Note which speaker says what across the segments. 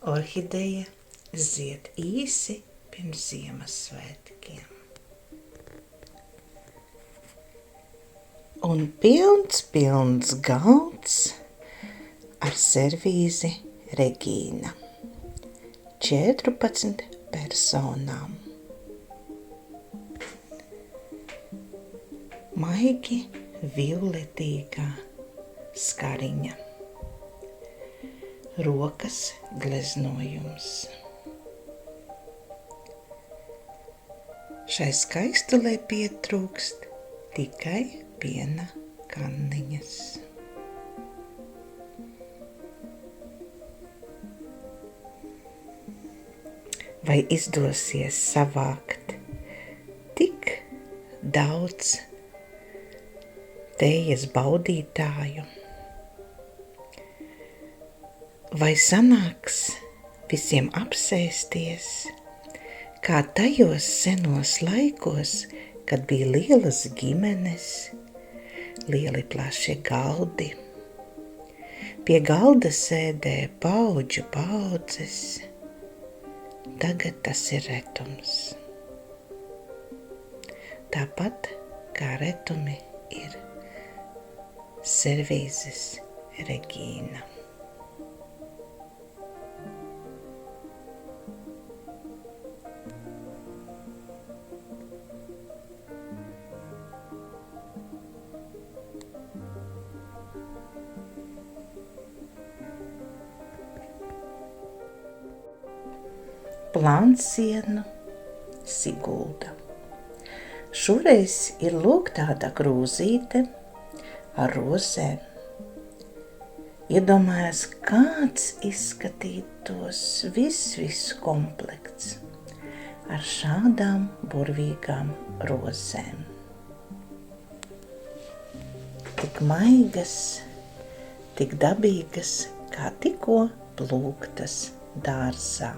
Speaker 1: Orhideja zied īsi pirms Ziemassvētkiem. Un pilns galds ar servīzi Regīna. 14 personām. Maigi violetīgā skariņa. Rokas gleznojums. Šai skaistulē pietrūkst tikai piena kanniņas. Vai izdosies savākt tik daudz tējas baudītāju? Vai sanāks visiem apsēsties, kā tajos senos laikos, kad bija lielas ģimenes, lieli plaši galdi? Pie galda sēdēja paudžu paudzes. Tagad tas ir retums. Tāpat kā retumi ir servīzes Regīna. Plānsienu Sigulda. Šoreiz ir lūk tāda krūzīte ar rozēm. Iedomājās, kāds izskatītos viss komplekts ar šādām burvīgām rozēm. Tik maigas, tik dabīgas, kā tikko plūktas dārzā.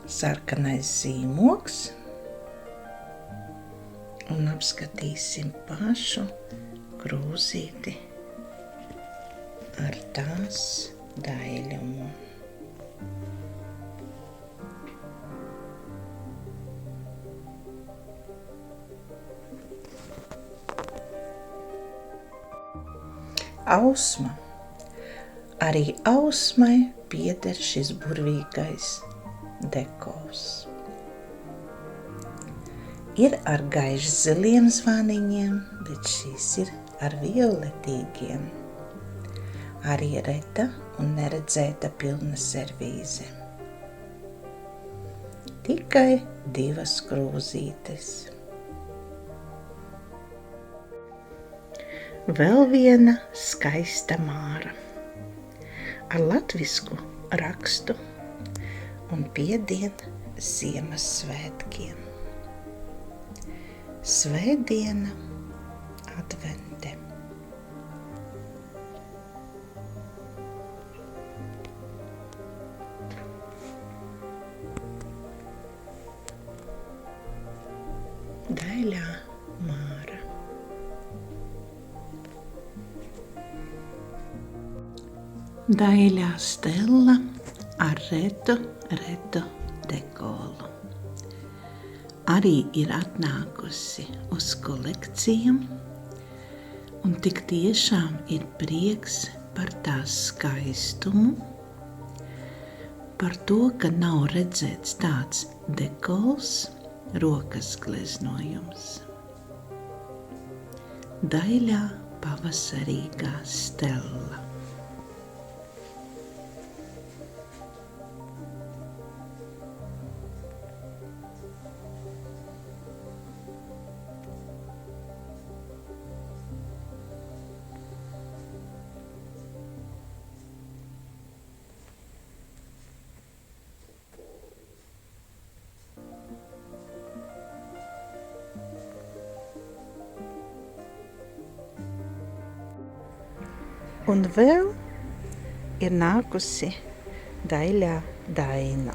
Speaker 1: Sarkanais zīmoks un apskatīsim pašu krūzīti ar tās daļumu. Ausma. Arī ausmai pieder šis burvīgais dekors. Ir ar gaiši ziliem zvaniņiem, bet šīs ir ar violetīgiem. Arī reta un neredzēta pilna servīze. Tikai 2 krūzītes. Vēl viena skaista māra ar latvisku rakstu un piedien Ziemassvētkiem. Svētdiena, advente. Daļā māra. Daļā stella ar retu dekolu. Arī ir atnākusi uz kolekciju, un tik tiešām ir prieks par tās skaistumu, par to, ka nav redzēts tāds dekols, rokas gleznojums. Daļā pavasarīgā stella. Un vēl ir nākusi daļā Daina.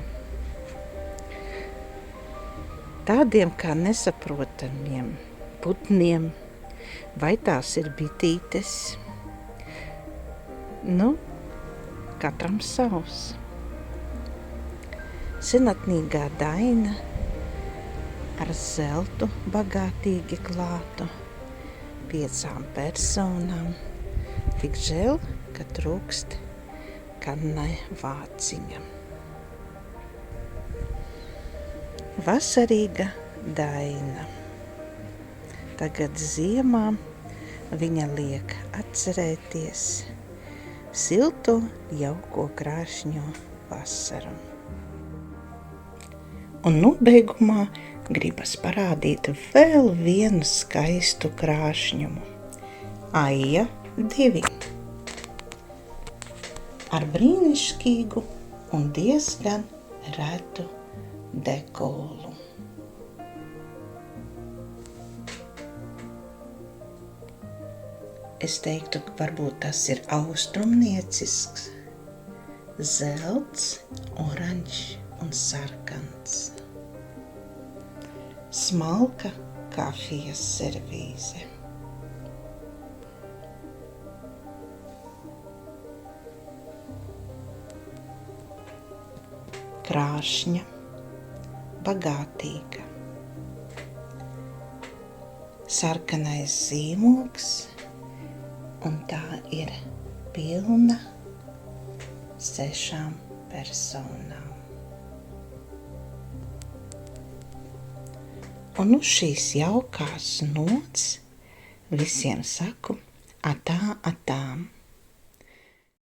Speaker 1: Tādiem kā nesaprotamiem putniem, vai tās ir bitītes. katram savs. Senatnīgā daina ar zeltu bagātīgi klātu 5 personām. Tik žēl, ka trūkst kannai vāciņa. Vasarīga daina. Tagad ziemā viņa liek atcerēties silto, jauko krāšņo vasaru. Un nobeigumā gribas parādīt vēl vienu skaistu krāšņumu. Aija 2. Ar brīnišķīgu un diezgan retu dekolu. Es teiktu, ka varbūt tas ir austrumniecisks, zelts, oranžs un sarkans. Smalka kafijas servīze. Krāšņa, bagātīga. Sarkanais zīmogs, un tā ir pilna 6 personām. Un uz šīs jaukās nots visiem saku atā, atām.